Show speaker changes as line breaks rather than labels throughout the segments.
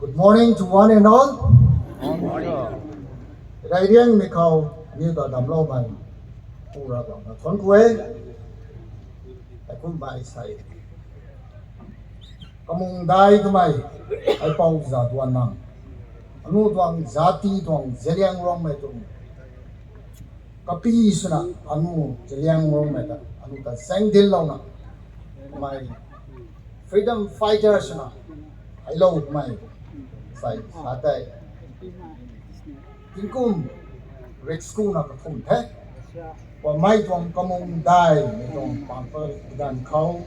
Good morning to one and all. Radiang Mikau, you got a blow by Uragon. A conquer, I couldn't buy side. Among die to my Haipou Jadonang. Anu tuang Zati tuang Zeliang Rong Metum. Kapi Suna, Anu Zeliang Rong Meta, Anu the Sangdilona. My freedom fighters, I love my side. Satai. Tinkum, Red School of the Pum Tech. Or my tuang Kamung die, Metom Pamper, Dan Cow.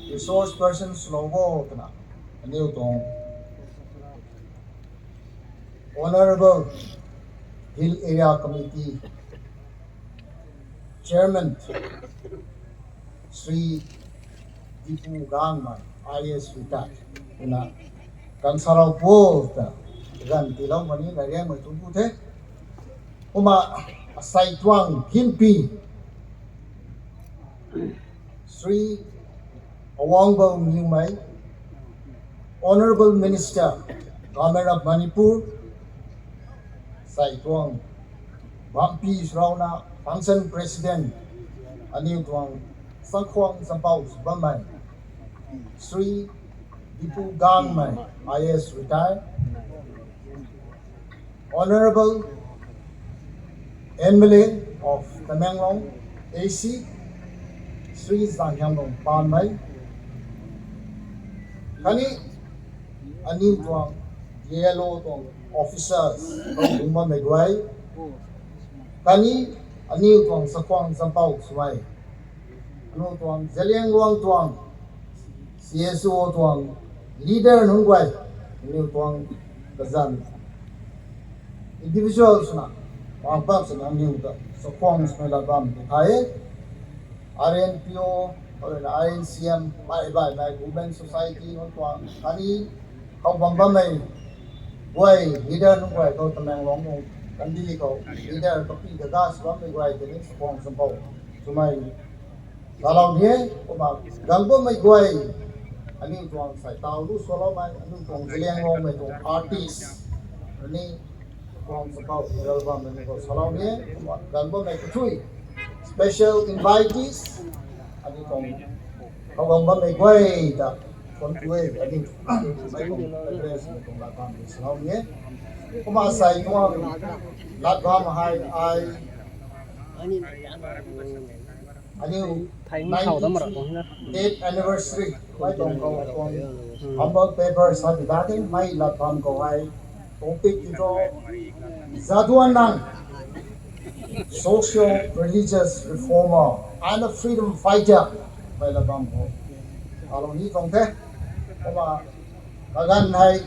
Resource persons logo a new tone. Honorable Hill Area Committee Chairman Sri Haipou Kamei, IS retired. Na Kansarau Polta, Gan Tilau Mani, Naga Raj Tupute, Uma Saitwang Gimpi, Sri Awangbo Nyumai, Honorable Minister, Government of Manipur, Saitwang, Wampi Srauna, Function President, Aniu Tuang, Sakwang Zabaus Bamai, Sri Haipou Kamei, IS retired, Honorable MLA of Tamenglong, AC, Sri Zangyang Panmai, Kani Aniu Tuang, Yellow Tuang officers of Umba Megwai, Kani Aniu Tuang Sakwang Zampau Swai, Anu Tuang Zeliang Luang Tuang, CSO Tuang, Leader Nungwai, Aniu Tuang Kazan. Individuals na, Pampas and Aniu Sakwang Smelabam, Hai, RNPO, or an RNCM, by Women Society, no Tuang, Kani, how Bambamay, Why, leader no way, go to Manglong, Candilico, leader copy the gas, one big way, the next form some boat. To my Salon here, Galbo my way, I need to answer Taulu Solo, I need to Zilian artists, Rene from the South, Alabama, and go Salon here, Galbo make a tree. Special invitees, I need to Kawamba make way that. Conway, I think, address from that country. So, yeah, come on, side one, Latvia, I knew 98th anniversary, I don't go on humble papers, I did my Latvia go high, topic into Jadonang, social religious reformer and a freedom fighter by Latvia. Along he from there, Kagan hai,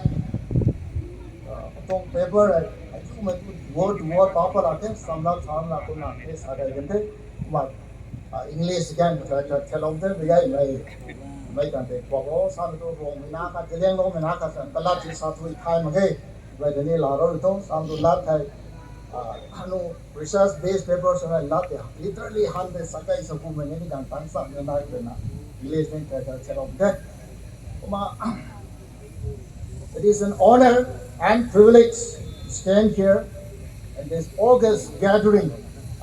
paper, I think word to word proper again, some not harm not to not this other than but English again, tell of them, the guy may take Bobo, some to Minaka, Telengo, Minaka, and the last is out with time again, by the Nila Roto, some to lot research based papers and I love them. Literally hundreds of guys of women, any can find something like that. It is an honor and privilege to stand here at this August gathering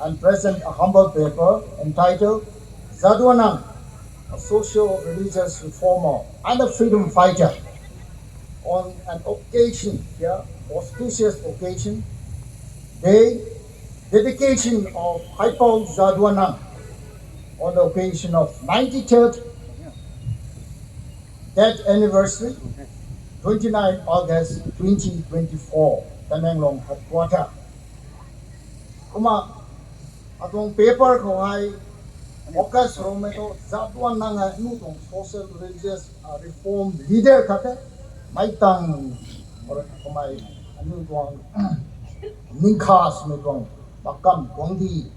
and present a humble paper entitled Jadonang, a social religious reformer and a freedom fighter, on an occasion, auspicious occasion, the dedication of Haipou Jadonang on the occasion of 93rd death anniversary, 29 August 2024, Tamenglong headquarter. Atong paper ko ay Okas Rometo Jadonang nutong social religious reform leader kate maitang or kumay ano tuang ningkas metong bakam kuangdi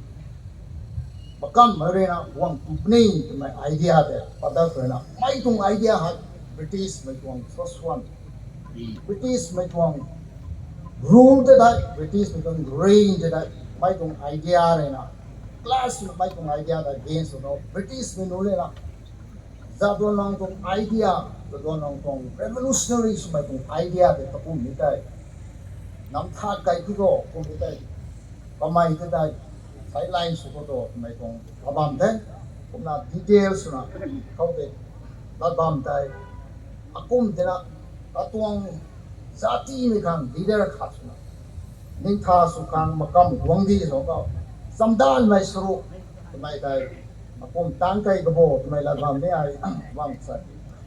Bakam Marina one company my idea there, Pada Frena. My tung idea had British make one first one. British make one rule that British make one reign that my tung idea rena. Class my tung idea that against British me no lena. Jadonang tung idea Jadonang tong revolutionary sumai tong idea ke tapum nitai nam tha kai ki go kum nitai kamai ke dai sideline su ko to mai tong abam de kum na details na kau de labam dai akum de na atuang zati mi kang leader khat na ning tha su kang makam gwangdi so ka samdan mai suru mai dai akum tang kai go bo mai labam de ai wang sa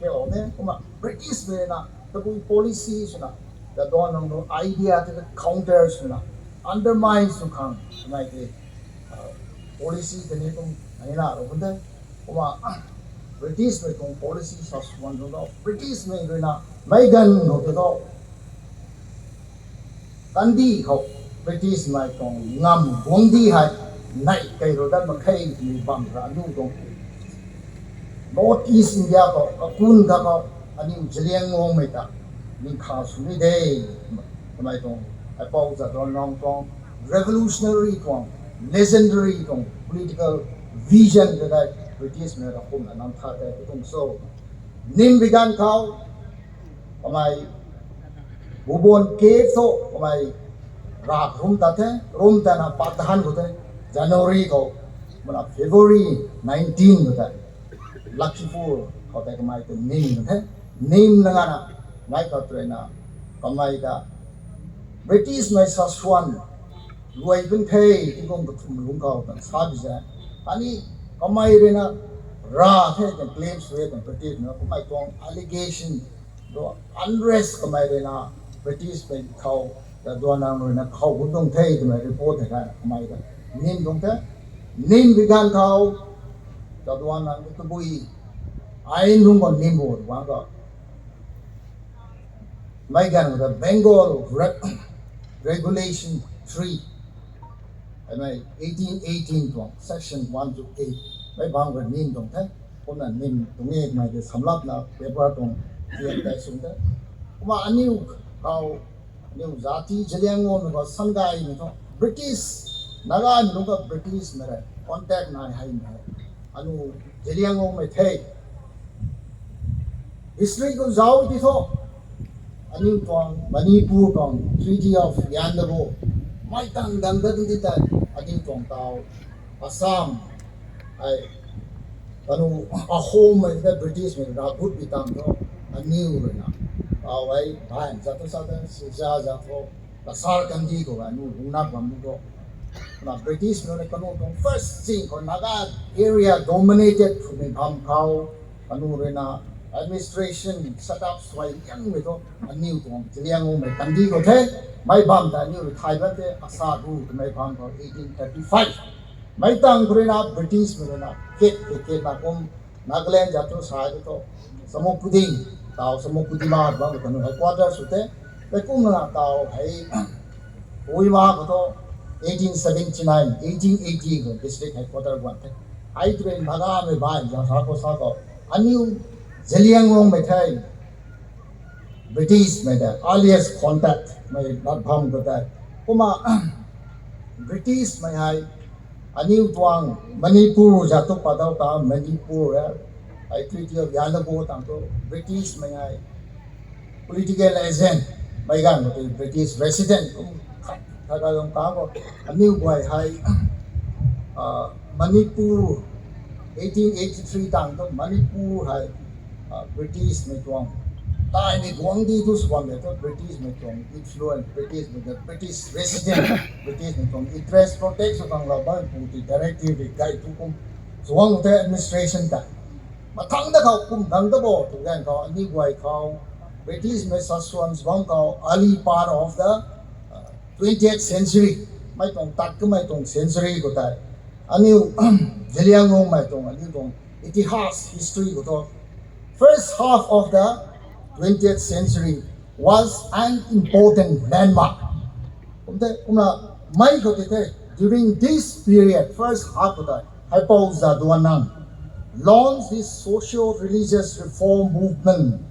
Kaya ne, kuma British me na, tabu policy suna, the dawn on the idea to the counter suna, undermine sukang, like the policy the name ayana, open kuma British me kung policy sas one no, British me na, may gan no to do, kandi ho, British me kung ngam gundi hai, night kayo dan magkay ni bang ranu dong. North East India ko akun ka ko ani jeliang ngong mai ta ni kha su ni de mai tong Haipou Jadonang tong revolutionary tong legendary tong political vision that British me ra kum nam tha ta tong so nim bigan khao mai bubon ke so mai ra rum ta the rum ta na patahan ko te January ko mana February 19 ko ta Lucky fool, kau tak kemai tu nim, nim dengan na, mai kau tu na, kemai dah. British mai saswan, luai pun thay, tingkong betul lungkau kan, sahaja je. Ani kemai rena, rah thay kan claims way kan British na, kemai tuang allegation, do unrest kemai rena, British mai kau, Jadonang rena kau gunung thay tu mai report kan, kemai dah. Nim dong thay, nim bigan kau. Jadonang itu bui, ain rumah nimbo, wangga. Maigan the Bengal Regulation 3, and 1818 to Section 1 to 8. Mai bangga nim dong thay, kona nim tungi mai de samlap na paper tong tiap day sunda. Kuma aniu kau aniu zati jeliang ngom ko sangai ni to British naga nunga British mere contact na hai mere. Anu jeliang ngong mai thay history ko zau di tho anu tong Manipur tong Treaty of Yandabo mai tang dang da di ta anu tong tao Assam ai anu a home mai da British mai da put bitang tho anu na ai ban jatu sa da sija ja tho pasar kandi ko anu rungna bam ko na British no kanu tong first thing ko Naga area dominated from Ham Kau kanu rena administration set up swai yang me to aniu tong jeliang ngom mai kandi ko the mai bam da aniu thai ba te asa ru mai bam ko 1835 mai tang rena British me na ke na kom Nagaland jatu sa to samupuding tao samupudima ba kanu headquarters ute te kum na tao hai oima ko to 1879, 1880 district headquarters one. I train Naga me buy Sako. Anu jeliang ngong me thay British me da alias contact me not bam ko da. Kuma British me hai anu tuang Manipur jatu padaw ka Manipur I treaty of Yandabo tang to British me hai political agent me gan British resident Tagalong tao, aniu buhay hai Manipur 1883 tang to Manipur hai British me tuang tai ni guang di tu swam le to British me tuang influence British me the British resident British me tuang interest protect so tang la ba puti directive guide tu kum suang te administration ta matang da kau kum dang da bo tu gan kau ani buhay kau British me saswan swam kau early part of the 20th century, mai tong tat ke mai tong century ko tai. Aniu jeliang ngong mai tong aniu tong itihas history ko to. First half of the 20th century was an important landmark. Kumna mai ko te during this period, first half ko tai, Haipou Jadonang launched this socio-religious reform movement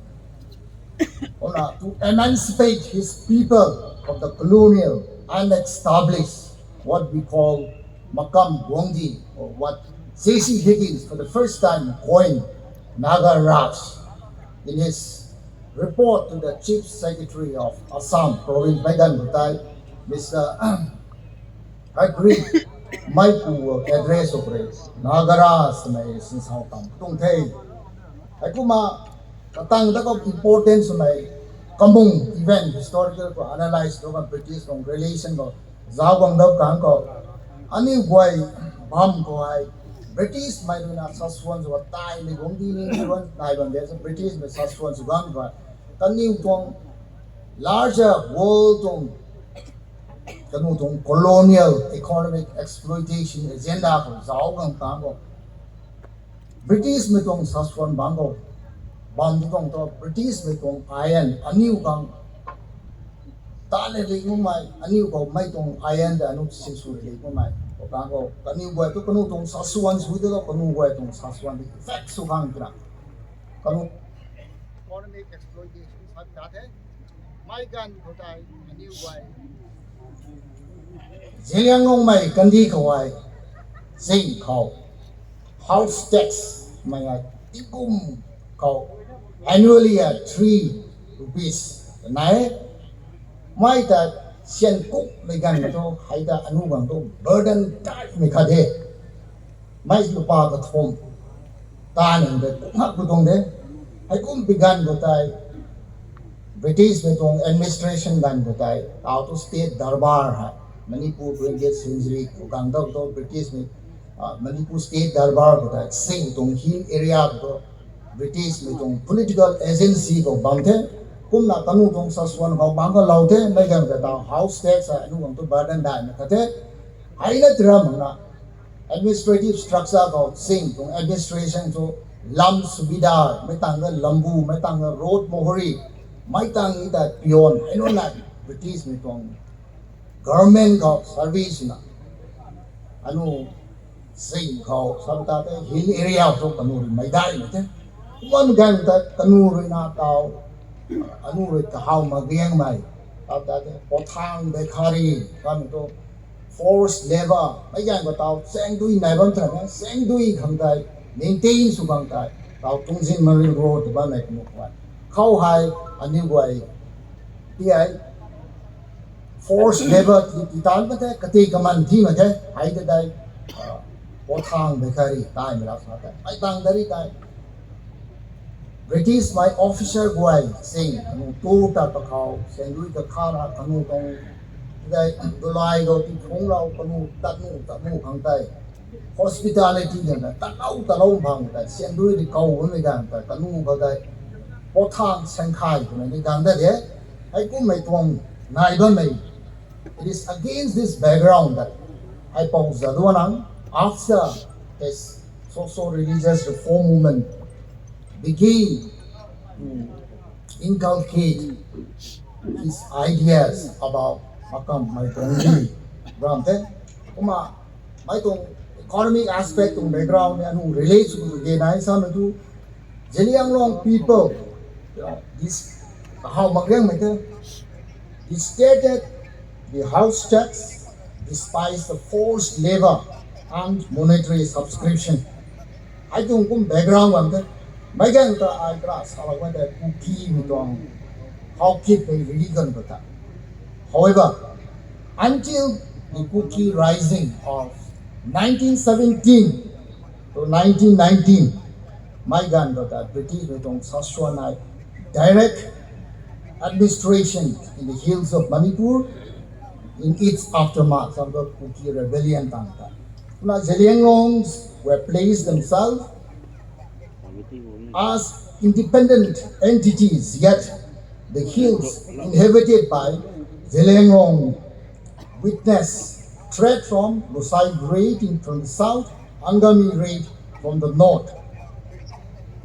to emancipate his people of the colonial and establish what we call Makam Gongdi, or what J.C. Higgins for the first time coined Naga Raj. in his report to the Chief Secretary of Assam Province Megan Butai, Mr. Agreed Haipou address of Naga Raj may since how come tung thay Haipuma katang of importance may kamung event historical ko analyze do British kong relation ko zawang daw kang ko ani guay bam ko ay British may na saswan so tay ni gong di ni wan tay ban des British may saswan so gan ko kaning tong larger world tong kanutong colonial economic exploitation agenda ko zawang kang ko British may tong saswan bango bam tong to British may tong iron aniu kang tale le mai aniu ko mai tong iron da anu sinsu le mai ko kang ko kaniu boy to kanutong saswan su de ko kanu boy tong saswan effect su kang kra kanu economic exploitation sab ta the mai gan ko tai aniu boy Ziliangong may kandi kawai zing kau house tax may ikum kau annually at 3 rupees nai may ta sian kuk may gan to haida anu bang to burden tai may kade may lupa ka thom tan de ngak butong de ai kum bigan go tai British may tong administration gan go tai out to state darbar hai Manipur 20th century kang daw to British में Manipur state darbar होता है सिंह तों hill area तो British में तों political agency को बांधे कुम ना तनु तों ससवन को बांगा लाउते मैं क्या कहता हूँ house tax है नु हम तो burden डाल में कहते हाईला तेरा मंगना administrative structure को सिंह तों administration तो lam सुविधा में तांगा लंबू में तांगा road मोहरी मैं तांगी ता pion I know that British में तों government ko service na anu sing ko sabta te hill area to kanu mai dai te one gang ta kanu ri na tao anu ri ka hau ma giang mai sabta te pothang de khari kan to force labor mai gang ko tao seng dui nai ban tra na seng dui kham dai maintain su bang dai tao tungjin marine road ba nai ko kwa khau hai ani guai ti ai force labor titan ba te kati kaman thi ma te hai de dai pothang bekari tai mera sata ai tang dari tai British my officer guai sing anu to ta ta khau sengui ka khara kanu tong dai dolai go ti thong lau kanu tat nu khang tai hospitality na ta lau bang tai sengui ri kau wen me gan ta kanu ba dai pothang sengkhai ni gan da de ai ku mai tong nai don mai It is against this background that Haipou Jadonang, after his socio-religious reform movement, began to inculcate his ideas about makam mai tongli ramte kuma mai tong economic aspect of background anu relates to the nai sam to Zelianglong people this how magrang mai te he stated the house tax despite the forced labor and monetary subscription. I don't come background on that. My gang I grass how I went at cookie with how keep a religion but that. However, until the cookie rising of 1917 to 1919, my gun got that British with on Saswanai direct administration in the hills of Manipur in its aftermath of the Kuki rebellion. Now, Zelianglongs were placed themselves as independent entities, yet the hills inhabited by Zelianglong witnessed threat from Lusai raid from the south, Angami raid from the north.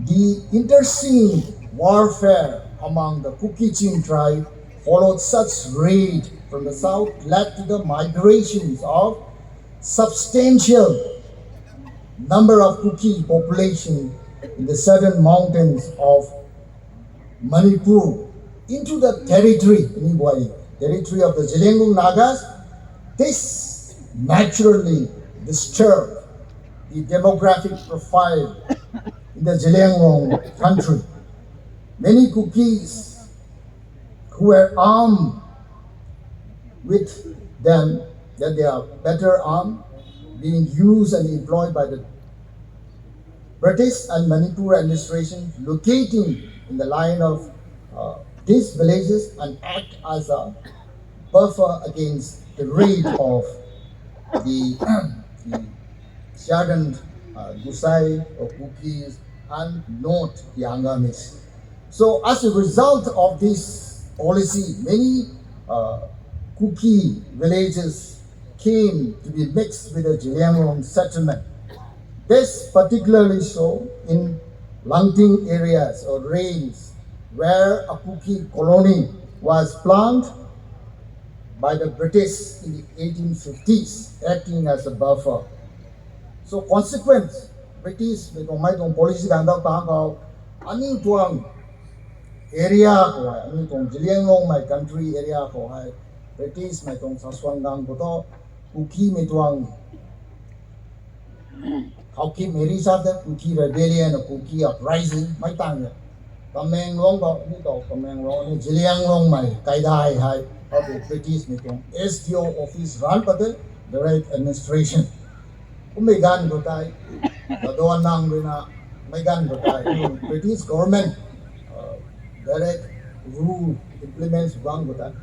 The internecine warfare among the Kuki-Chin tribe followed such raid from the south led to the migrations of substantial number of Kuki population in the southern mountains of Manipur into the territory of the Zelianglong Nagas. This naturally disturbed the demographic profile in the Zelianglong country. Many cookies who were armed with them, that they are better armed, being used and employed by the British and Manipur administration, locating in the line of these villages and act as a buffer against the raid of the, the Jadonang, Gusai or cookies and not the Angamis. So as a result of this policy, many Kuki villages came to be mixed with the Jiliangrong settlement. This particularly so in Langting areas or range where a Kuki colony was planned by the British in the 1850s, acting as a buffer. So consequent, British policy ganda tangkau ani tuang area ko hai, ani tuang Jiliangrong my country area ko hai, British my tuang Saswangang ko to, Kuki me tuang Kuki Meri Sata, Kuki rebellion or Kuki uprising, my tongue. Tamenglong ko ni to, Tamenglong ni Jiliangrong my kaidai hai of the British me tuang SDO office run pa the right administration. May gan ko tayo, Jadonang na may gan ko tayo. British government direct rule implements wrong ko tayo.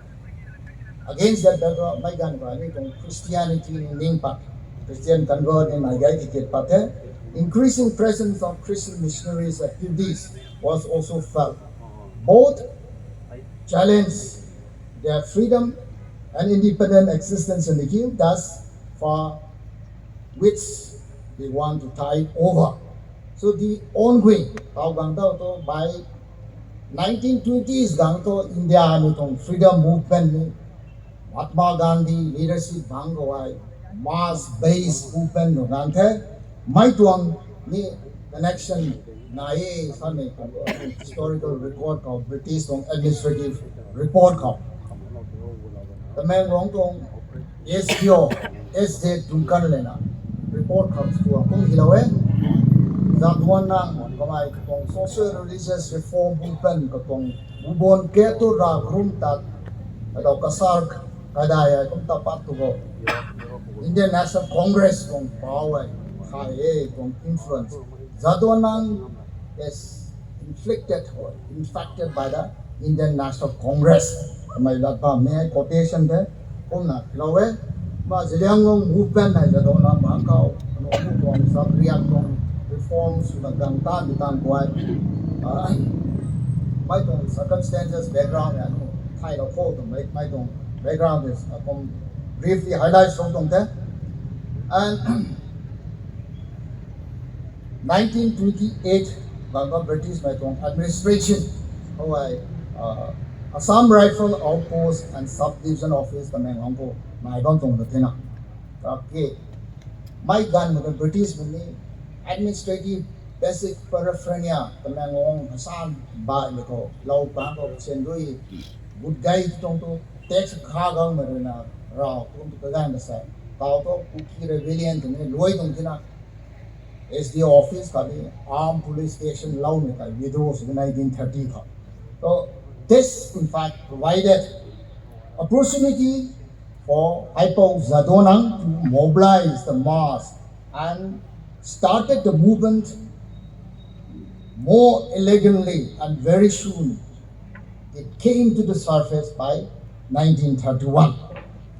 Against that background, may gan ko tayo. Christianity in pa, Christian convert in my guide ticket pate. Increasing presence of Christian missionaries activities was also felt. Both challenge their freedom and independent existence in the hill, thus for which they want to tide over. So the ongoing by 1920s gangto India nitong freedom movement ni Mahatma Gandhi leadership bangawai mass-based movement no gante may tuang ni connection na historical record of British administrative report ko. The man wrong tong SDO SD Dunkan lena report comes to a kung hilawe Jadonang kamay katong social religious reform movement katong ubon keto ra grum tat adaw kasark kadaya kung tapat to Indian National Congress kung power kaya kung influence Jadonang is inflicted or infected by the Indian National Congress may latba may quotation there kung na hilawe ma Jiliangrong movement na Jadonang bangkaw ano kung sa reaction reforms nagdangtan bitang kuat may tong circumstances background ano title quote may tong background is briefly highlights from tong there and 1928 bago British may tong administration hawai Assam Rifle Outpost and Subdivision Office kamay ngangko may bang tong natina okay may gun with the British muni administrative basic paraphernalia kamay ngong Assam ba ito law pa ko sendui good guy tong to tax khagang marina raw kung to kagan sa tao to Kuki rebellion ni loy tong tina SDO office kami armed police station law ni ka withdraws in 1930 ka so this in fact provided opportunity for Haipou Jadonang to mobilize the mass and started the movement more elegantly and very soon it came to the surface by 1931.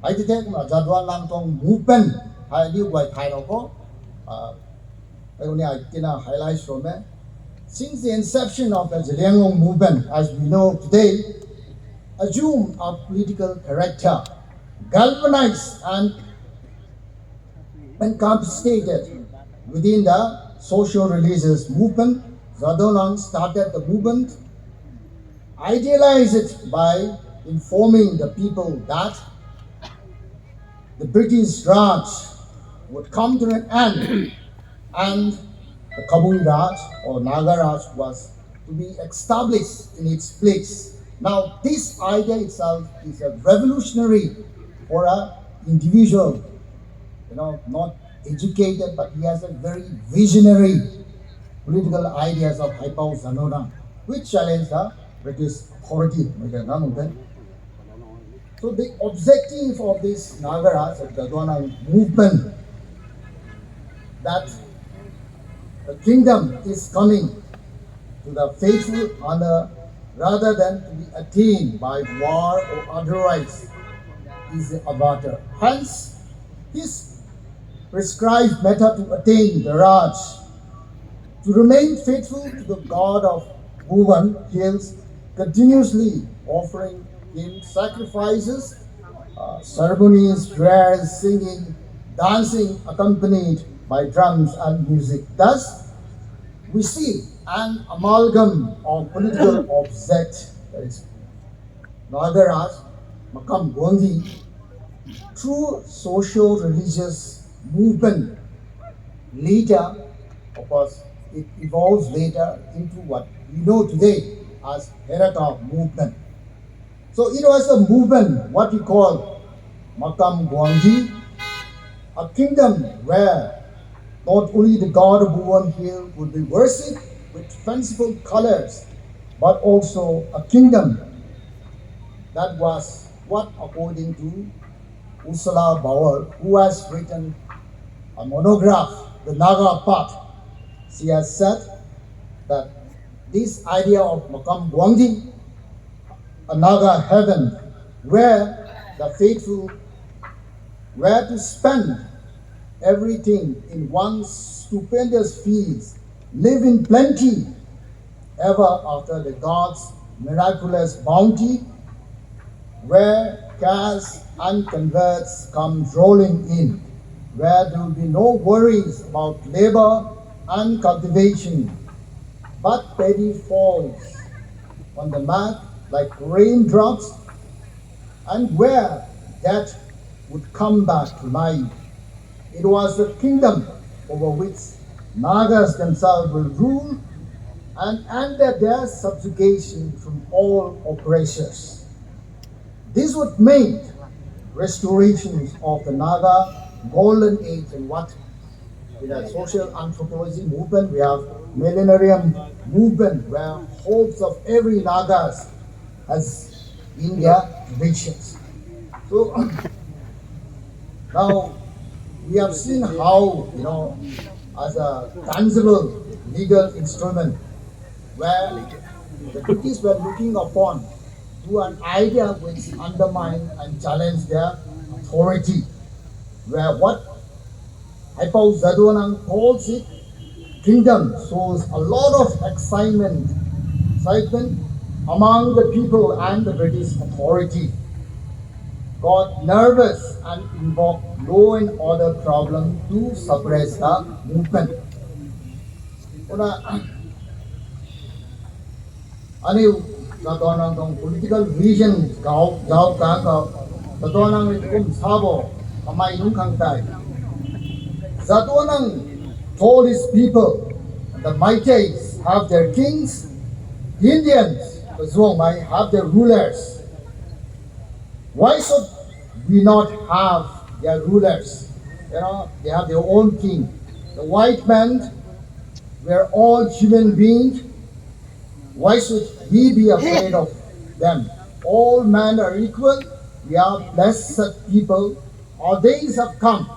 I think Jadonang tong movement I knew why title ko I only highlights from it. Since the inception of the Jiliangrong movement, as we know today, assumed a political character, galvanized and encapsulated within the social religious movement. Jadonang started the movement, idealized it by informing the people that the British Raj would come to an end and the Kabul Raj or Naga Raj was to be established in its place. Now, this idea itself is a revolutionary for an individual, not educated, but he has a very visionary political ideas of Haipou Jadonang. which challenged the British authority. So the objective of this Naga Raj, the Jadonang movement, that the kingdom is coming to the faithful honor rather than to be attained by war or otherwise, is the avatar. Hence, his prescribed method to attain the Raj, to remain faithful to the god of woven hills, continuously offering him sacrifices, ceremonies, prayers, singing, dancing, accompanied by drums and music. Thus, we see an amalgam of political object, that is Naga Raj, Makam Gondi, through social religious movement. Later, of course, it evolves later into what we know today as Herata movement. So it was a movement, what we call Makam Gwangi, a kingdom where not only the god of Buwan Hill would be worshipped with fanciful colors, but also a kingdom that was what, according to Ursula Bauer, who has written a monograph, The Naga Path, she has said that this idea of Makam Gwangi, a Naga heaven, where the faithful were to spend everything in one stupendous feast, live in plenty, ever after the God's miraculous bounty, where cash and converts come rolling in, where there will be no worries about labor and cultivation, but petty falls on the mat like raindrops, and where death would come back to life. It was the kingdom over which Nagas themselves will rule and under their subjugation from all oppressors. This would make restorations of the Naga golden age in what in a social anthropology movement, we have millenarium movement where hopes of every Nagas has been their visions. So now we have seen how, as a tangible legal instrument, where the British were looking upon to an idea which undermined and challenged their authority, where what Haipou Jadonang calls it kingdom shows a lot of excitement among the people and the British authority. Got nervous and invoked law and order problem to suppress the movement. Ani Jadonang tong political vision gao Jadonang kum sabo kamay nung kang tay. Jadonang told his people, the Meiteis have their kings, the Indians, the Zhuangmai, have their rulers. Why should we not have their rulers? They have their own king. The white men, we're all human beings. Why should we be afraid of them? All men are equal. We are blessed people. Our days have come.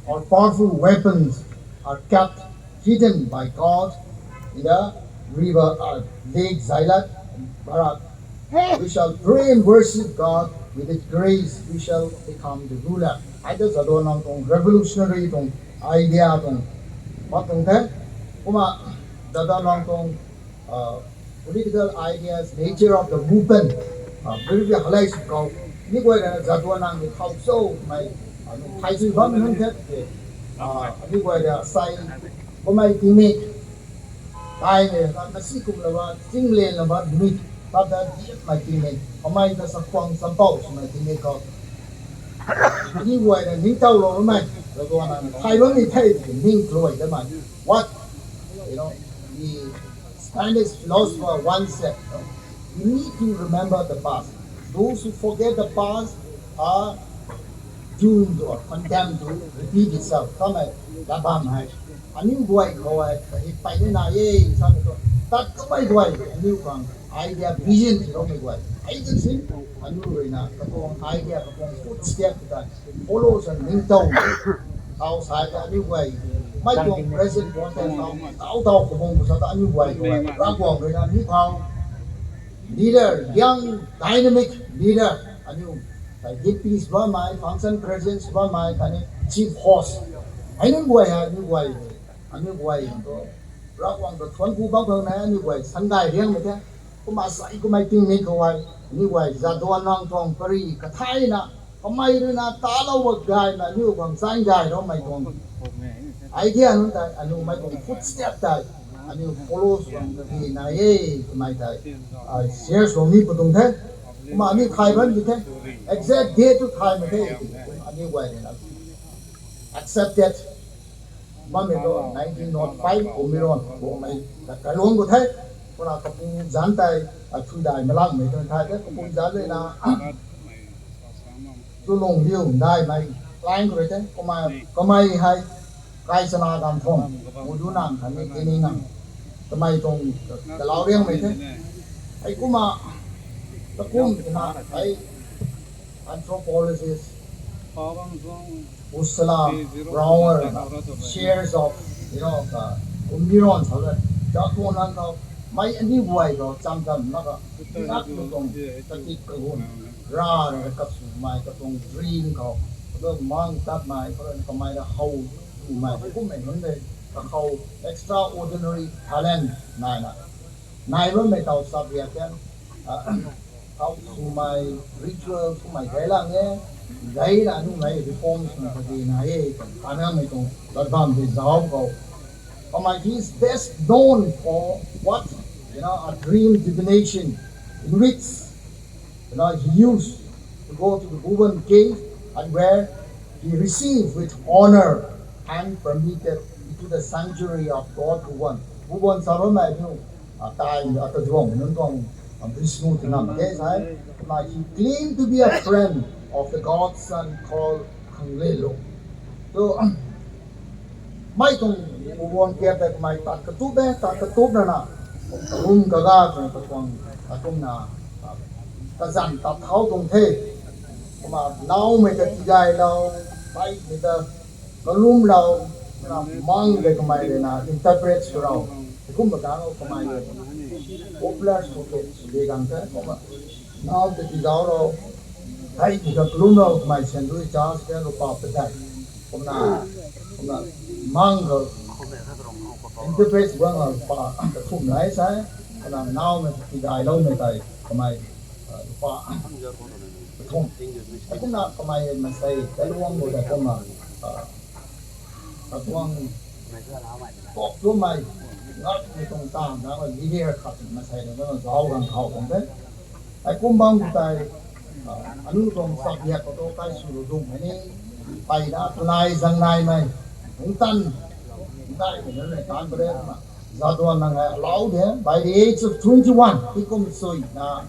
Our powerful weapons are kept hidden by God in the river Lake Zailat and Barak. We shall pray and worship God. With His grace, we shall become the ruler. I just don't know revolutionary idea political ideas, nature of the movement. Very highlights go. Ni koi na Jadonang ni khau so mai khai chui bam hang thet ni koi da sai ko mai ti me tai ne ka si kum la ba jing le la ba mi ta da ji mai ti me ko mai da sa kwang sa pau mai ti me ko ni koi da ni tau lo mai Jadonang khai lo ni thai ni loi da mai what the Spanish philosopher once said, you need to remember the past. Those who forget the past are doomed or condemned to repeat itself. Come on, labam hai. Aning buai kau hai, pai ni na ye, sama tu. ตัดก็ไม่ไหวอันนี้ฟังไอเดียวิชั่นที่เราไม่ไหวไอ้ที่สิ่งอันนี้เลยนะกระทรวงไอเดียกระทรวงฟุตสเต็ปกันโฟลว์สันนิ่งเต้าเอาสายอันนี้ไหวไม่ต้อง present ก่อนแต่เอาเต้ากระทรวงภาษาอันนี้ไหวรักวงเลยนะนี่เขา leader young dynamic leader อันนี้แต่ DPs ว่าไม่ function presence ว่าไม่ท่านนี้ chief host อันนี้ไหวอันนี้ไหวอันนี้ไหวก็รักวงก็ทวนผู้บังคับนะอันนี้ไหวสังกัดเรียงไม่ใช่ก็มาใส่ก็ไม่ติ้งนี่ก็ไหวอันนี้ไหวจะโดนนั่งทองปรีกระทายนะทำไมด้วยนะตาเราวัดได้นะนี่ความสร้างใจเราไม่ต้องไอเดียนั้นแต่อันนี้ไม่ต้อง footstep ได้อันนี้ follow ส่วนที่นายไม่ได้ share ส่วนนี้ประตูเท่มาอันนี้ใครบ้างดิเท่ exact date ทุกใครไม่ได้อันนี้ไหวเลยนะ accepted มันไม่รู้1905ผมไม่รู้ผมไม่แต่การลงก็เท่คนละกับผู้จันทร์ช่วยได้ไม่ล่างไม่ต้องไทยแต่กับผู้จันทร์เลยนะจุลงเดียวได้ไหมไลน์ก็เลยเท่ก็ไม่ให้ใครชนะการท่องมูดูนั่งทันนี้ที่นี่นั่งทำไมตรงแต่เราเรียงไม่เท่ไอ้กูมาตะกุ่มนะไอ้ anthropologist Usala, Brower, shares of, neurons, Jadonang, my any way of Champion, Naga Raj, my dream, the monk that my whole my woman, the whole extraordinary talent, Nana. Neither metal subject, how to my rituals, to my gailang, đấy là những ngày reform của cái này anh em mình cũng đã làm cái giáo cầu mà he is best known for what a dream divination in which he used to go to the Buban cave and where he received with honor and permitted into the sanctuary of God Buban sao mà tại ở cái ruộng nó còn Vishnu thì nằm thế sai mà he claimed to be a friend of the god's son called Colonial. So, mai tung ubuan kia tak mai tak ketup na kaga tung atung na kazan tak thau tung the, mà nau mai ta tijai lau, mai ta kalum lau, na mang de kamai de na interpret surau, kum bagano kamai de, popular soke legang ta, nau ta tijau lau. Hay thì các lúc nào mà xem đuôi cháu sẽ có bảo vệ đại hôm nào mang rồi interface với người bảo cái thùng này sai là nào mà thì đại lâu này tại mày bảo cái thùng cũng là mày mà xây cái luồng rồi là mà cái luồng cột của mày ngắt cái tông tam đó là đi here khát mà xây nó giàu gần hậu cũng thế ai cũng mong tại anh nuôi con sập nhạc của tôi cái sử dụng cái này bày đã tunai răng này mày cũng tan đại của nó này tan bữa mà Jadonang allowed him by the age of 21 he come soi na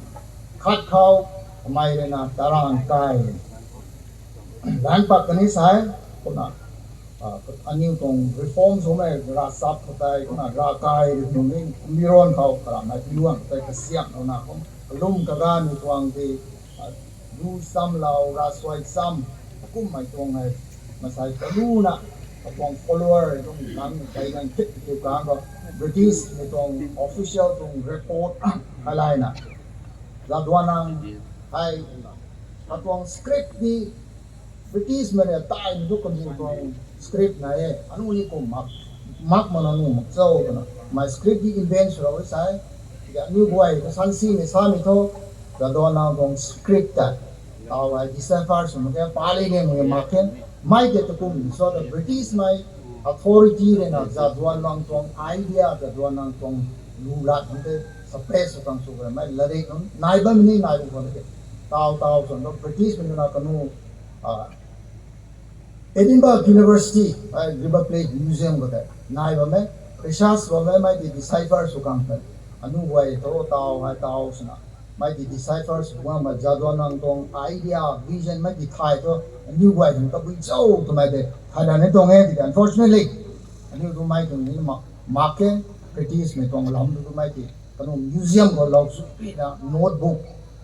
khát khao mày này na tarang kai dan pa cái này sai cũng là anh nuôi con reform số này ra sắp của tay cũng là ra kai được mình miron khao cả này luang tay cái xiang nó na cũng lum cả gan như tuang thì du sam lao ra xoay sam cũng mày tuang này mà sai cái lu na tuang follower trong cái năng thích cái cái đó British này tuang official tuang report hay là na Jadonang hay tuang script đi British mà này tai mình cũng còn tuang script này anh ấy cũng mặc mà nó mặc sâu rồi mà script đi invent rồi sai cái new boy cái sản sinh này sao mình thôi Jadonang tuang script ta tao ai decipher xong cái pali này người mặc cái mai cái cũng so the British mai authority này là Jadonang tuang idea Jadonang tuang lulat cái suppress tuang số cái mai lari con nai ba mình nai cũng cái tao xong nó British mình là cái Edinburgh University River Plate Museum cái nai ba mình research ba mình mai cái decipher số cái anu way tao xong mai di decipher semua ma Jadonang tong idea vision mai di thai to new way to bi chou to mai de thai da ne tong he di unfortunately anu to mai tong ni ma market British me tong lam du mai ti kanu museum ko lo su pi na notebook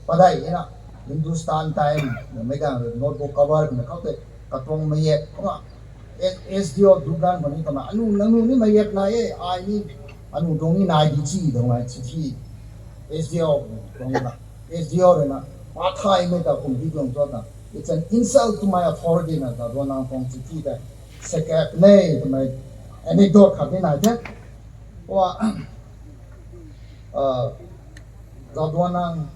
padai ina Hindustan time mega notebook cover na ka te katong mayek ko SDO dugan bani kama anu nanu ni mayek na e ai ni anu dong ni nai di chi dong ai chi chi SDO dong na SDO na pa thai me ta kum di dong so ta it's an insult to my authority na da don na kong chi chi da sekap ne to my anecdote kha na te wa Jadonang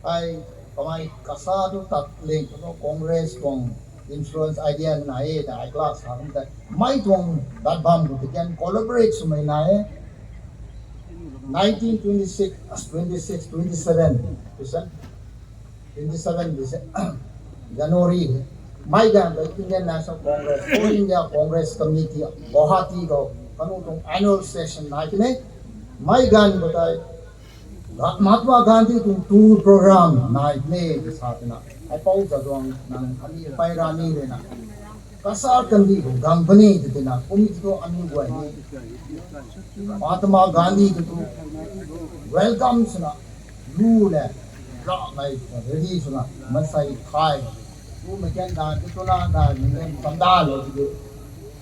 ai kamai kasadu tak link no Congress kong influence idea na e da I class ham da mai tong dat bam bu can collaborate so mai na e 1926 27 January mai ga the Indian National Congress All India Congress Committee Guwahati go kanu tong annual session na kine mai gan batai Mahatma Gandhi tour program night ne sathna Haipou Jadonang nang ani pairani re na kasar kandi ko company de na committee to anu wai ni Mahatma Gandhi to welcome suna rule la mai ready suna masai khai tu me kan da to la da ni samda lo ji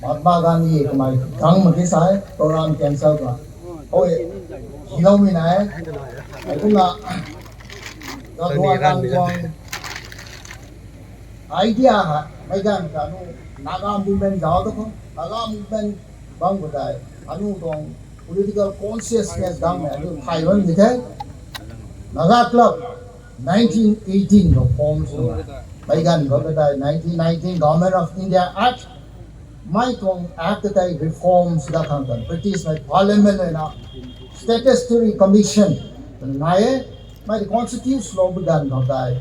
Mahatma Gandhi ko mai gang ma ke sai program cancel ka oi hilong mi na ai cũng là Jadonang kong idea ha mai gan ka nu Naga movement jao to ko Naga movement bang budai anu dong political consciousness dang me anu Taiwan ni the Naga club 1918 no forms mai gan ko budai 1919 Government of India Act mai tong act tai reforms da kan British mai parliament na statutory commission nae my constitution law began of the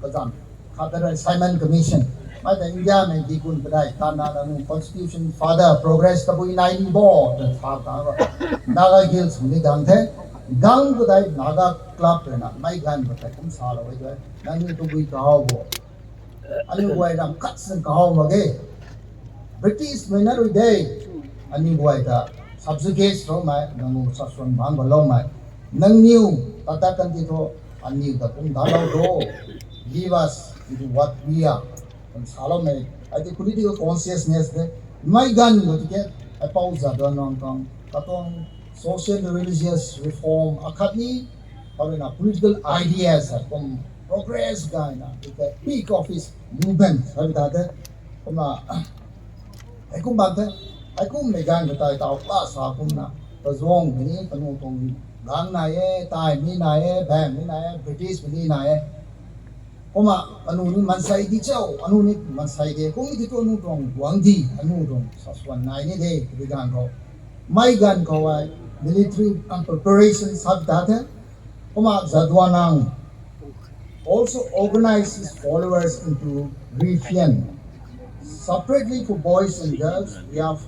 bazam khatara Simon commission my the India mein dikun badai tana na constitution father progress tabu inai bo the tha Naga hills ni gang the gang badai Naga club na my gan badai kum sala wai jo nang to bui ka ho bo ani wai ram cuts and ka ho mage British mineral day ani wai da subjugate from my nang saswan bang balong my nang new tatakan dito ang new da kung dalaw do leave us into what we are and salome I think political consciousness de my gan go to get I pause Jadonang kong katong social religious reform akadni or na political ideas from progress guy na the peak of his movement sabi dati kung na ay kung bante ay kung may gan ko tayo tao class kung na pazwong ini tanutong gang na ye tai mi na ye bang mi na ye British mi na ye koma anu ni mansai di chao anu ni mansai de kung dito anu tong wangdi anu tong saswan na ni de bigan ko mai gan ko ay military preparations have data koma Jadonang also organized his followers into region separately for boys and girls. We have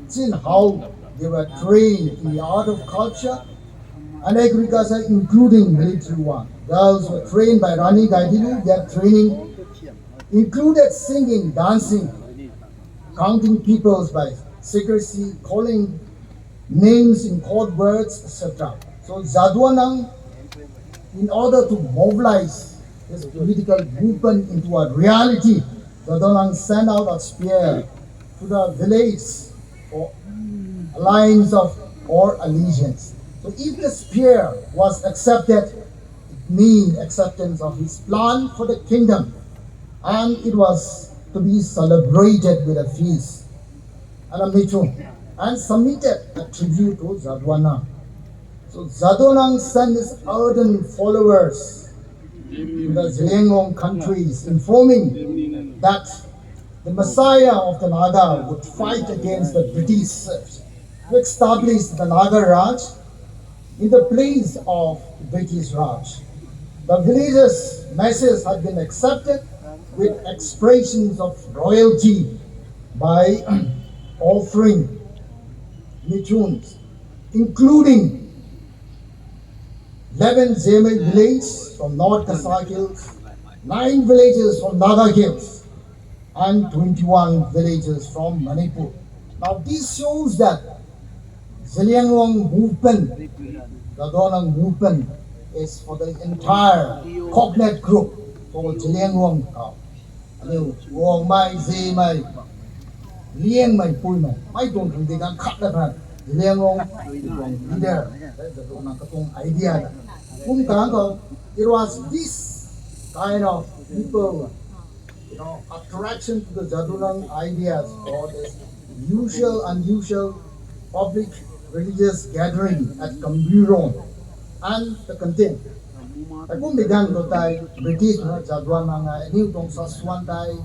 seen how they were trained in the art of culture and agriculture, including military one. Girls were trained by Rani Gaidilu. Their training included singing, dancing, counting peoples by secrecy, calling names in code words, etc. So Jadonang, in order to mobilize this political movement into a reality, Jadonang sent out a spear to the village for alliance of or allegiance. So if the spear was accepted, it means acceptance of his plan for the kingdom, and it was to be celebrated with a feast and a mitun, and submitted a tribute to Jadonang. So Jadonang sent his ardent followers to the Zilengong countries, informing that the Messiah of the Naga would fight against the British to establish the Naga Raj in the place of the British Raj. The villagers' message had been accepted with expressions of royalty by offering mituns, including 11 Jeme villages from North Kasai Hills, 9 villages from Naga Hills, and 21 villages from Manipur. Now this shows that Zilianglong movement, the Jadonang movement is for the entire cognate group for Zilianglong. New Wong Mai Zi Mai Liang Mai Pui Mai, I don't think they can cut that hand. Zilianglong leader, that's the Jadonang idea. It was this kind of people, attraction to the Jadonang ideas or this unusual public religious gathering at Kamburon and the content. I cũng began to die British Jadonang new tong saswan die.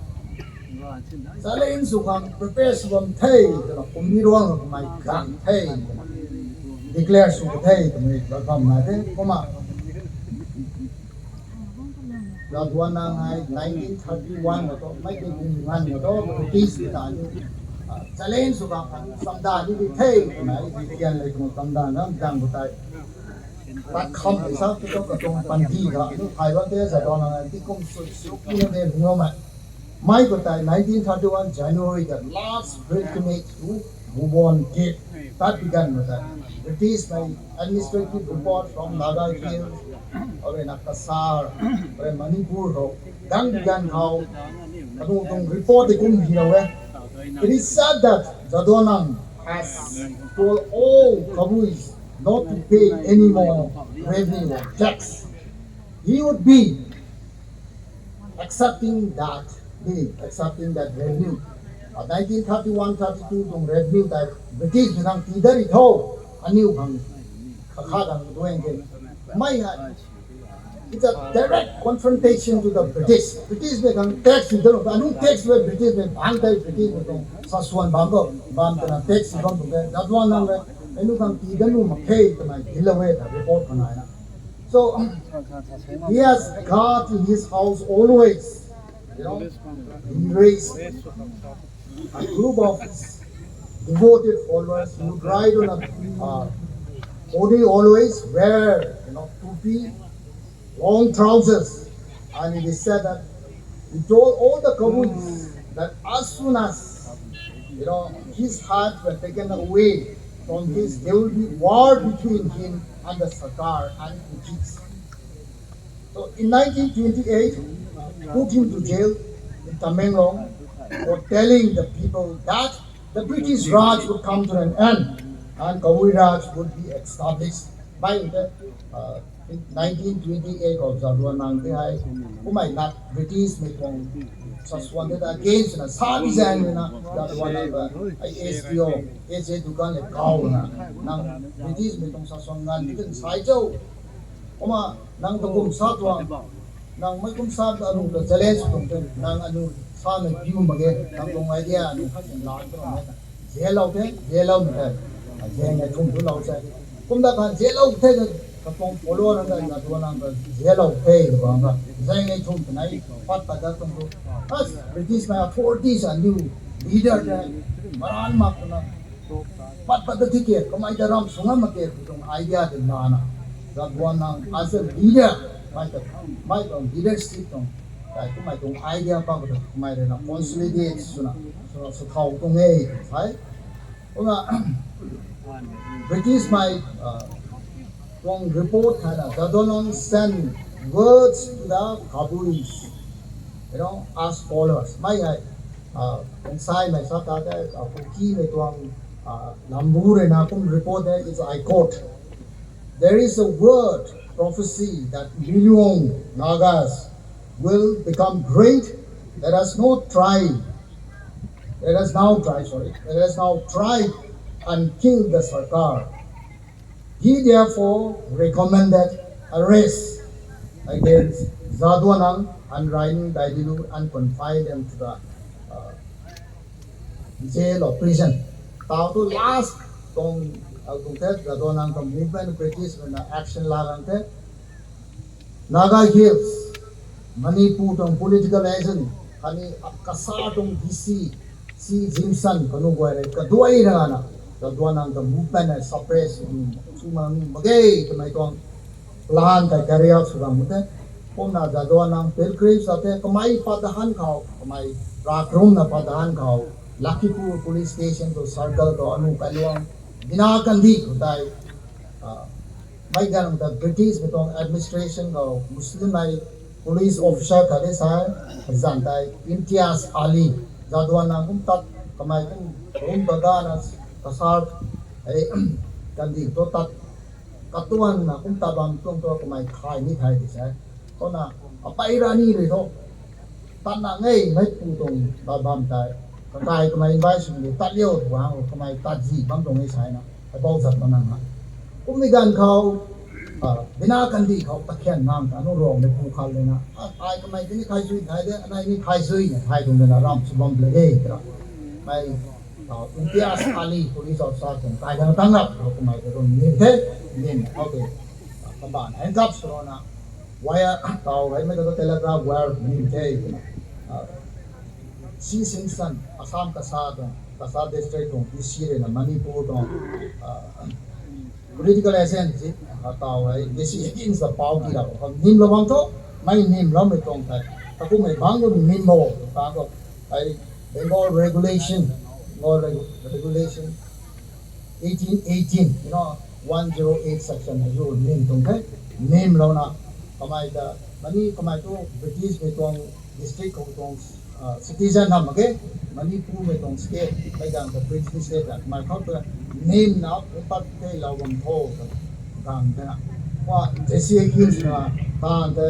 Salain sukang prepare sukang thay Kamburon of my gang thay declare sukang thay to make the come natin kuma. Jadonang 1931 na to may tinungan na to British na challenge sukang samda ni thay na ibigyan lai kung samda na dang butai pat kham isa to ka tong pandi ga no Taiwan te Jadonang ti kum su ni ne ngoma mai butai 1931 January the last pilgrimage to Bhuban Gate that began with that British by administrative report from Naga Hills or in Akasar or in Manipur ho dang began how katong report the kum hinawe. It is said that Jadonang has told all Kabuis not to pay any more revenue or tax. He would be accepting that revenue. 1931-32 tong revenue that British nang tidar ito aniw hang kakadang doing it. It's a direct confrontation to the British. British may come tax you don't know. Tax where British may bang British may come saswan bango bang na tax you don't know. That one number and you can even pay to my away the report kanaya. So he has God in his house always. He raised a group of devoted followers who would ride on a pony always wear tupi. Long trousers, and it is said that he told all the Kabuis that as soon as his heart were taken away from his, there will be war between him and the Sarkar and British. So in 1928, put him to jail in Tamenglong for telling the people that the British Raj would come to an end and Kabui Raj would be established by the 1928 of Jadonang Tihai, not British may come saswanted against na sabi sa na Jadonang SPO, SA Dukan at Kao na British may tong saswangan dito sa Haipou. Nang tagong satwa, nang may kumsab the challenge nang sa may view magay, nang tong idea, zelaw mita, zelaw tungtulaw sa. Kung dapat zelaw tayo, kapong follower ng Jadonang zelaw tayo, diba? Zay ngay tungtunay, patagat tungto. As British may authorities and new leader na maraan makuna. Patpatatikir, kumay daram sunga makir, itong idea din na Jadonang as a leader, may tong leadership tong, kumay tong idea pa ko, kumay rin na consolidate suna, so tao tong right? British might report Jadonang send words to the Kabuis, as followers. Inside my satata, Puki Metwang Lambure Nakum report there is I quote. There is a word prophecy that million Nagas will become great. Let us now try and kill the Sarkar. He therefore recommended arrest against Jadonang and Rain Daidilu and confined them to the jail or prison. Tao last tong Jadonang tong movement British when action larante Naga Hills Manipur tong political agent kani kasar tong DC si Jimson kanugway kaduay na Jadonang the movement ay suppress sumang bagay kamay tong lahan kay carry out suramute kung na Jadonang pilgrims ate kamay padahan kao kamay room na padahan kao Lakipur police station to circle to anu kaluang बिना कंदी होता है मैं क्या होता है British में तो एडमिनिस्ट्रेशन का मुस्लिम आई पुलिस ऑफिसर करे साय जानता है इम्तियाज अली जादवाना कुम तक कमाई कुम रूम बगाना कसार कंदी तो तक कतुआन ना कुम तबाम तुम तो कमाई खाई नहीं खाई दिशा तो ना apa irani ri tho tan na ngai mai pu tong ba bam tai ka kai ka mai bai sum ni tat liu wa ho ka mai tat ji bam tong ai sai na ai bau zat ma na ma kum mi gan khao bina kan di khao ta khen nam ta no ro me pu khal le na ai ka mai ni khai sui khai de anai ni khai sui ne khai tong na ram su bam ble de tra mai imtiaz ali police officer tong kai da tang lap ka mai ko ni the ni okay ka ba na en kap so na wire tao vậy mấy cái telegraph wire nhìn thấy si sinh san Assam Kasa district trong Isi là Manipur trong political agent tao vậy this is against the power kia còn nim lo bang to mai nim lo mới trong thay ta cũng mới bang luôn nim mo ta có cái Bengal regulation 1818 you know 108 section है जो nim trong thay nim lo na kamai da mani kamai to British में तो district को तो citizen हम के Manipur में तो state में जान तो British state है मैं कहता हूँ name ना ऊपर के लावम हो काम देना वहाँ जैसे कि ना काम दे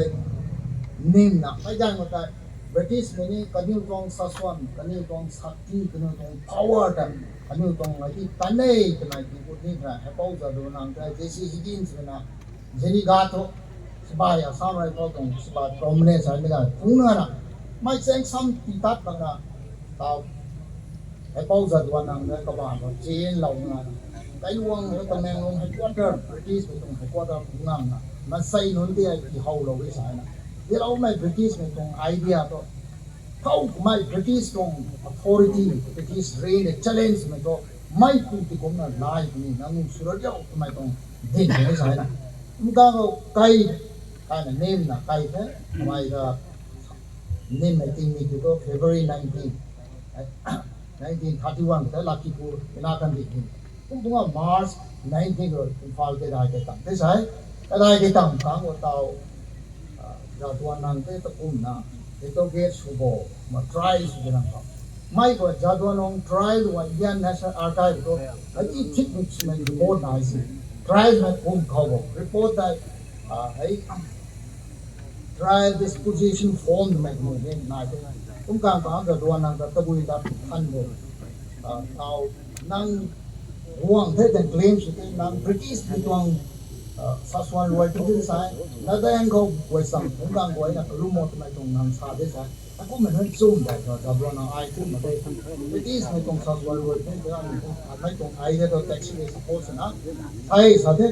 name ना मैं जान होता है British में नहीं कन्यू तो सस्वन कन्यू तो शक्ति कन्यू तो power था कन्यू तो लगी तने कमाई की उतनी था है बहुत ज़्यादा नाम था जैसे कि ना जेरी गातो sebagai asam mereka tu sebagai prominent saya ni punga na mai seng sam pitat banga tau Haipou Jadonang nang na kawan ko chain lau na kai luang ko tameng long headquarter British ko tong headquarter punga na man sai non dia ki hau lo wi sai na dia lau mai British ko tong idea to kau mai British tong authority British reign challenge me to mai pu ti ko na lai ni nang surat ya mai tong din ni sai na muda ko kai kind of name na kai the my name I think me to February 19 1931 the lucky poor inakan dikin kung tunga March 19 ro Imphal ke dai ke tam te sai ka dai ke tam kang wo tao Jadonang te ta kum na ito ge subo ma try su nang ka mai ko Jadonang trial wa Indian National Archive to ai thik mix me report na isi trial me kum khawo report that trial disposition form में मुझे ना तो तुम काम कहाँ कर दुआ नंग करता कोई दाप खान बोल ताऊ नंग हुआं थे तो claim सुते नंग British बितवांग सासवान लोग तो साय नदा एंगो वैसम तुम काम कोई ना करूँ मोट में तुम नंग सादे Sai aku mana zoom dah Jadonang ai tu macam British में तुम सासवान लोग थे तो मैं तुम आई है तो taxi में support ना आई सादे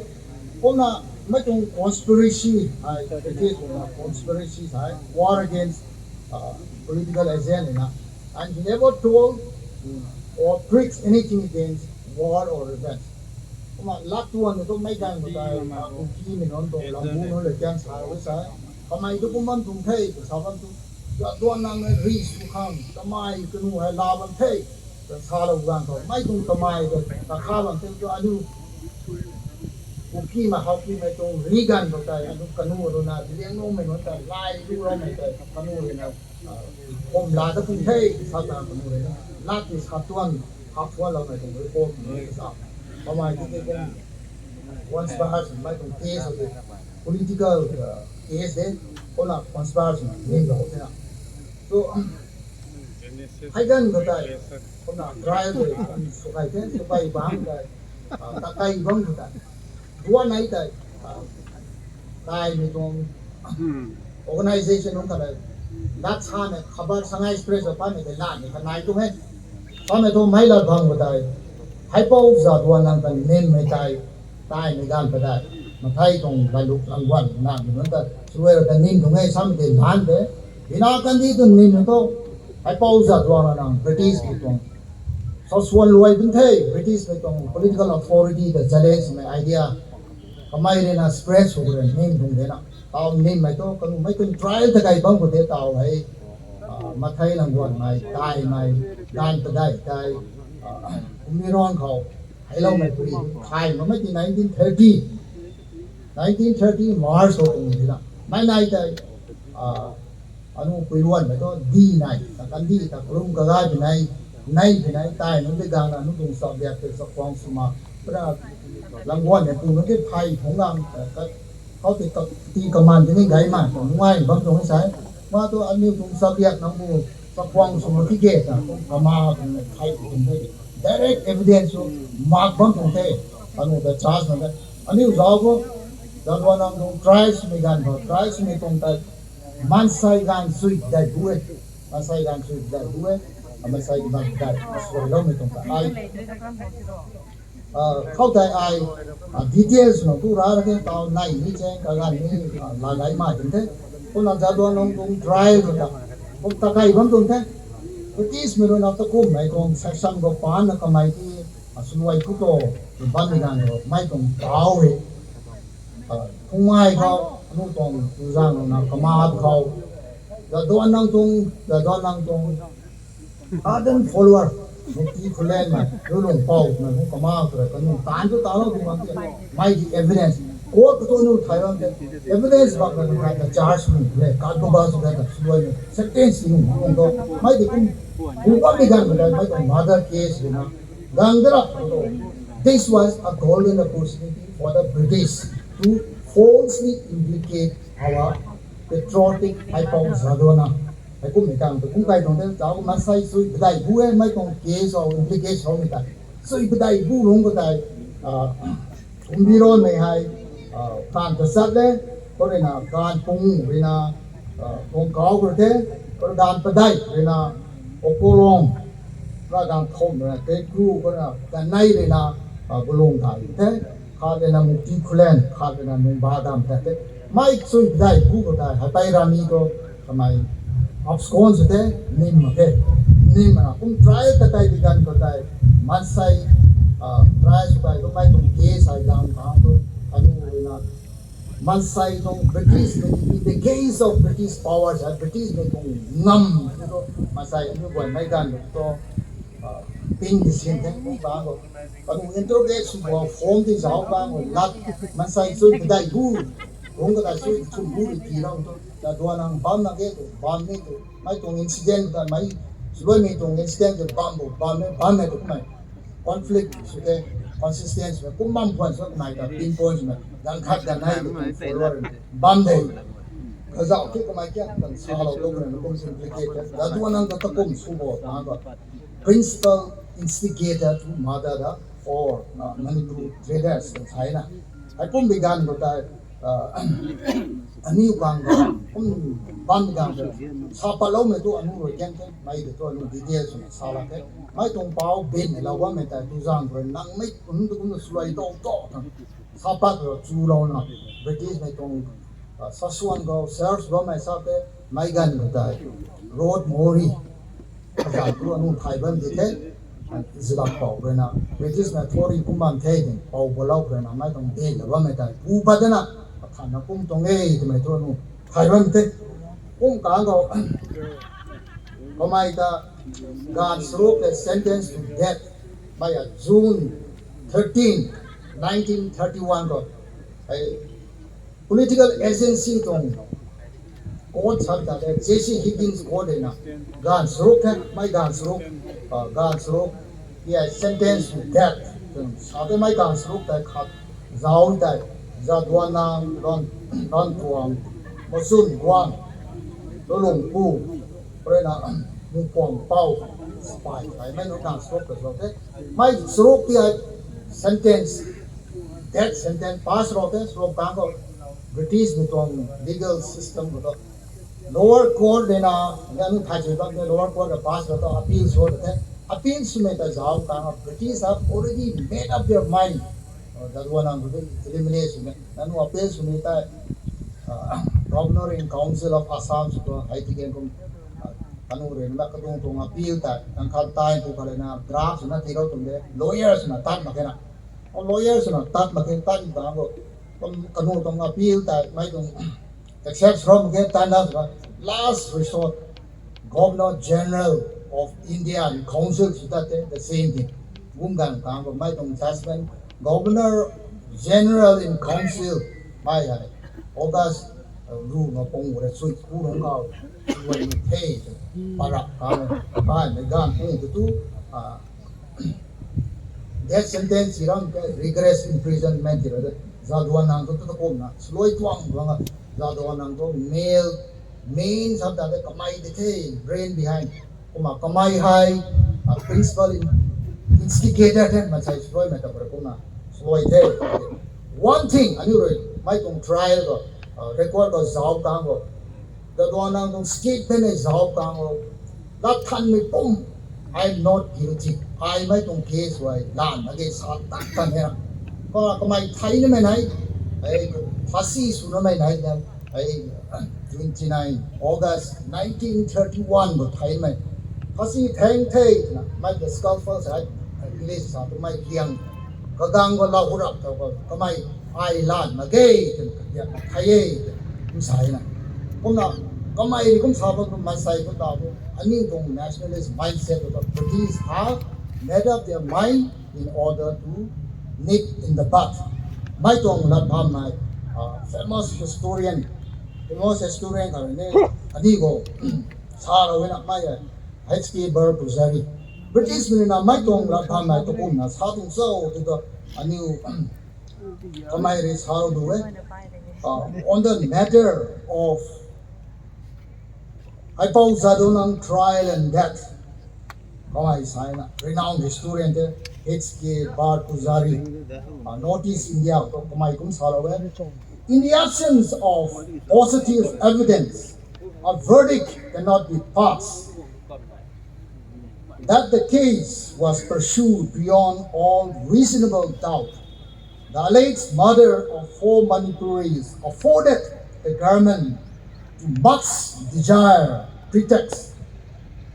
Ona macam conspiracy, it is conspiracy, war against political agenda, and he never told or preached anything against war or revenge. Oma last one itu mai kan kita kunci menon tu lambu no lekian sahur saya. Kamai itu pun man tumpai, sahabat tu Jadonang ris bukan kamai kenu lawan thay, sahur bukan tu. Mai tu kamai tu kawan tu adu Uki ma hoki me tong rigan bota anu kanu ro na dieng no me no ta lai lu ro me ta kanu ro na om la ta pun thei sa ta kanu ro na la ti sa tuan ha phwa la me tong ko me sa pa mai ti ke once bahas mai tong case of political case de ona conspiracy ne lo na so hai gan bota ona trial de so kai te so kai bang ka ta kai bang ta dua night kai में तो organization उनका लाच हाँ में खबर संगा express होता है में लाने का नाइट तो है हमें तो महिला भांग बताए Haipou Jadonang का नेम में ताई में गान बताए मथाई तो लालू लंगवान ना में तो सुबह का नीम तो है सामने के लान पे बिना कंदी तो नीम तो Haipou Jadonang British में तो ससुर लोग भी थे British में तो political authority the challenge में idea हमारे ना spread हो गए नेम ढूंढ देना ताऊ नेम में तो कल मैं तो trial तक आई बंग को देता हूँ है मथाई लंगवान में ताई में गान तो दाई ताई उम्मीदवार खाओ Haipou mai puri Thai ma mai 1930 1930 March ho tung dina mai nai tai anu puiwan mai to di nai ta kan di ta kulum ka ga nai nai tai no de gang anu tung sa bia te sa kwang suma pra langwan ne pu no ke Thai thong gang kaเขาติดกับตีกำมันที่นี่ไงมาง่ายบางตรงนี้ใช่ว่าตัวอันนี้ตรงสักอย่างน้องบูสักวางสมุทรเกตอ่ะกำมาตรงไทยตรงนี้ direct evidence มาร์กบางตรงนี้อันนี้เป็นชาร์จนั่นแหละอันนี้เราก็ดันวันนั้นตรง tries มีการบอก tries มีตรงแต่มันใส่การสุดได้ด้วยมันใส่การสุดได้ด้วยมันใส่การได้ส่วนเราไม่ตรงแต่ไอเข้าใจไอ้ details นะผู้ร้ายก็ตอนไหนนี่เช่นการนี้หลายมาถึงเท่คนอาจจะโดนลงตรง drive ก็ผมตะไคร้ผมตรงเท่ก็ที่สมัยนั้นตะกุ่มไอ้ตรง section ก็ปานก็ไม่ที่สุนัยผู้โตบ้านงานก็ไม่ตรงเท้าเลยคงไม่เขานู่นตรงดูจางนะก็มาเขาจะโดนนั่งตรงardent follower Dept Colonial mà rồi lồng bao mà không có mà rồi còn những tán cho tao thì mà mai the evidence có cái tôi nói thay rằng evidence bác là cái charge mình lấy card của bác rồi cái suy luận sentence mình không có mai thì cũng có bị gan rồi mai còn mother case rồi na gang đó this was a golden opportunity for the British to falsely implicate our patriotic Haipou Jadonang cũng mấy càng cũng cái trong đấy cháu mà say suy đại vũ ấy mấy con kế sau implication sau mấy cái suy đại vũ luôn cái đại cũng đi rồi mấy hai can cái sát đấy có đây là can pung với là con cáo cái thế có can bật đại với là ô cô long ra can thom là cái cú có là cái này là cô long thải thế khai đây là một tí Colonial khai đây là một ba đam thế mấy suy đại vũ cái đại hai tay ra mi có cái abscons thế nim thế nim là cũng try cái tay đi gan cái tay man sai try cái lúc mai tung kế sai down cả tu anh là man sai tung British in the case of British powers British này tung ngâm tu man sai anh gọi mai gan to ping decision thế cũng ba rồi còn interrogate của form thì giáo ba rồi lát man sai suy cái tay bu cũng cái tay suy chung bu thì đâu Jadonang bom na ke bom ni tu mai tong incident ka mai suai mai tong incident ke bom mai tu mai conflict sute consistency kum bam point so mai ta pinpoint mai dan khat dan nai forward bom dei ka zau ki ko mai kya dan sa lo lo kan kum simplicate Jadonang ka kum subo ta ba principal instigator to Madara for Manipur traders in China I kum began with that anh bang cũng ban gang sapa lâu mấy tu anh rồi kén cái mấy tu anh details sao là cái mấy tung bao bên này là quá mấy tại tu giang rồi nặng mấy cũng suy to sapa rồi chu lâu nè British mấy tung Sasuan go search go mấy sao cái mấy gan người ta road mori cái tu anh thay bên gì thế Islam bảo rồi nè British mấy thori cũng ban thế thì bảo bao rồi nè mấy tung bên là quá mấy tại u bắt nè thành nó cũng trong nghề thì mày thôi luôn phải không thế cũng cả có mai ta God wrote a sentence to death by June 13, 1931 có a political agency trong court sát ta là J.C. Higgins court này nè God wrote mai God wrote yeah sentence to death sao cái mai God wrote tại khát giàu tại Jadonang ron tuang mosun guang lolong pu rồi là một quang bao spy phải mấy nó đang stroke rồi thế mấy stroke thì sentence death sentence pass rồi thế stroke càng có British mit tuang legal system rồi lower court để là những thay đổi cái lower court là pass rồi appeals rồi thế appeals में तो जाओ càng British have already made up their mind Jadonang elimination nanu appeal sunita governor in council of Assam to haitigen kum anu ren la kadung tong appeal ta ang khaltai tu kalena draft na thiro tumde lawyers na tat makena lawyers na tat maken tat bango kanung tong appeal ta mai tong except from again tandas last resort governor general of India and council sutate the same thing Gungan Kang of my judgment, Governor General in Council, my August room of Pong with a sweet food on out when we take Parak Kang, the gun to do death sentence, regress imprisonment, Jadonang to the Kona, slow twang, Jadonang male main sometimes Kamai detail, brain behind, Kamai high, principal instigator, and Masai slow metaphor, slow one thing, I knew my trial record of Zao Kango, the one statement is Zao Kango, that time me boom. I'm not guilty. I might on case why land against that can here. My tiny man, I fussy sooner my night, I 29 August 1931, but time my fussy tang tay, my the skull first, I release out my young Kagango Lahurap, my I land, my gate, and Haye, Usina. Kamai kung sabag ng masay ko tao, aning tong nationalist mindset of the British have made up their mind in order to nip in the bud. My tong latham my famous historian karene anigo sara wena my HK Bar Pusari. British na my tong latham my tukum na sa tung so to the aniu kamay ris how do it on the matter of Haipou Jadonang trial and death. Kamai Saina, renowned historian HK Bar Puzari, Northeast India, Kamai Kum Salawe. In the absence of positive evidence, a verdict cannot be passed. That the case was pursued beyond all reasonable doubt. The alleged murder of 4 Manipuris afforded the government much desire pretext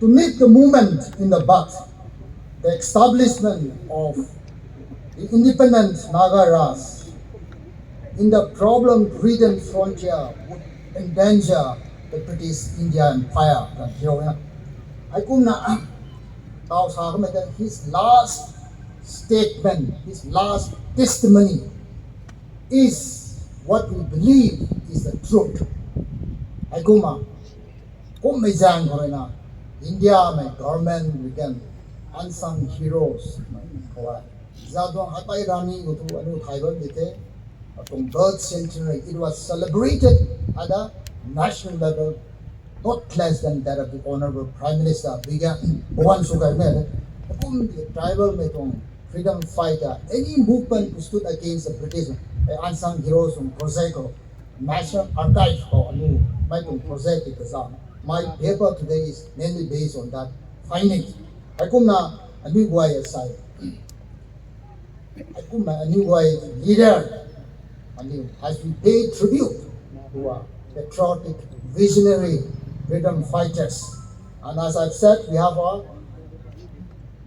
to nip the movement in the bud. The establishment of the independent Naga Raj in the problem-ridden frontier would endanger the British India Empire. His last statement, his last testimony is what we believe is the truth. Aikuma, Chungmeijai Mathew India, my government, we can unsung heroes. Jadonang Haipou Rani go to anu Taiwan dite, from birth century, it was celebrated at a national level, not less than that of the Honorable Prime Minister. Began one sugar the tribal metong freedom fighter, any movement who stood against the British, unsung heroes from Prosecco. National Archive or new Michael project my paper today is mainly based on that findings. I come now a new way aside. I come a new way leader as we pay tribute to our patriotic, visionary freedom fighters. And as I've said, we have our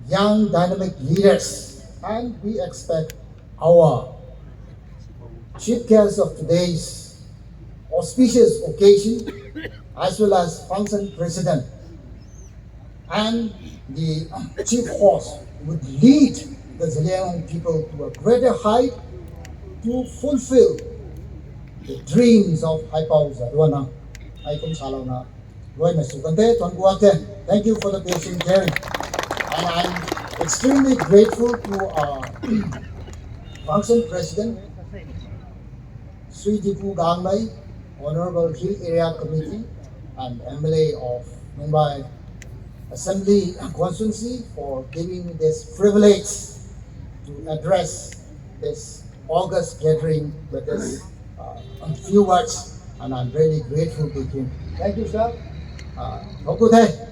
young dynamic leaders, and we expect our chief guest of today's auspicious occasion, as well as function president and the chief host would lead the Zaliang people to a greater height to fulfill the dreams of Haipou Jadonang. Thank you for the patient hearing. And I'm extremely grateful to our function president, Sri Dept Kamei, Honorable Hill Area Committee and MLA of Mumbai Assembly Constituency for giving me this privilege to address this August gathering with this few words, and I'm really grateful to him. Thank you, sir. Good day.